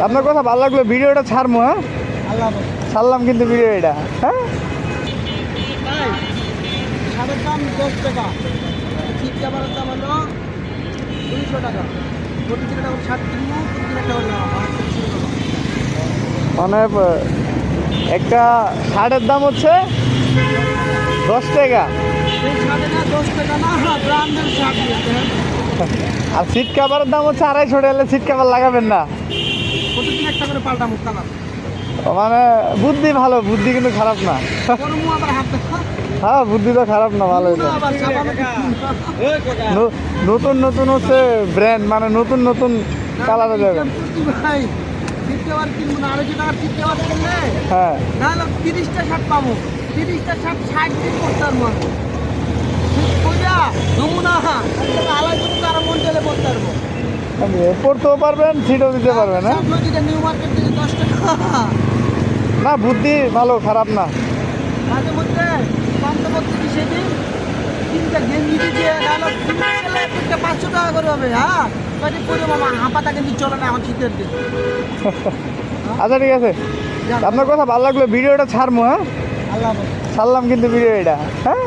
আপনার কথা ভালো লাগলো, ভিডিওটা ছাড়বো। হ্যাঁ, ছাড়লাম কিন্তু ভিডিও এটা। হ্যাঁ, শার্টের দাম 10 টাকা, সিট কাভারের দাম হলো 200 টাকা। প্রতিদিন একটা করে শার্ট কিনবো, প্রতিদিন একটা করে মানে একটা শার্টের দাম হচ্ছে 10 টাকা, এই শার্টে না 10 টাকা না, ব্র্যান্ডের শার্ট দিয়েছে। আর সিট কাভারের দাম হচ্ছে 250 টাকা। সিট কাভার লাগাবেন না, প্রতিদিন একটা করে পাল্টাবো কালার। মানে বুদ্ধি ভালো, বুদ্ধি কিন্তু খারাপ না। গরমও আবার হাত দেখা হ্যাঁ, বুদ্ধি তো খারাপ না, ভালো। আবার সাবানে নতুন নতুন হচ্ছে ব্র্যান্ড, মানে নতুন নতুন কালারে যাবে। ভাই সিট কাভার কিনবো না, 250 টাকার সিট কাভার কিনলে হ্যাঁ, নাহলে 30টা শার্ট পাবো। 30টা শার্ট 60 দিন পরতে পারবো আমি। বুঝা নমুনা আলাদা তার মন চলে পড়তে পারবো। পড়তেও পারবেন, সিটও দিতে পারবেন। হ্যাঁ, নিউ মার্কেট থেকে 10 টাকা। না, বুদ্ধি ভালো, খারাপ না। মাঝে মধ্যে পান্তপত্র সেদিন 3টা গেঞ্জি দিয়ে গেল, 500 টাকা করে হবে। হ্যাঁ, কাজে করে মামা হাঁপাতা কিন্তু চলে না এখন শীতের দিন। আচ্ছা, ঠিক আছে, আপনার কথা ভালো লাগলো, ভিডিওটা ছাড়বো। হ্যাঁ, আল্লাহ হাফেজ। ছাড়লাম কিন্তু ভিডিও এটা। হ্যাঁ।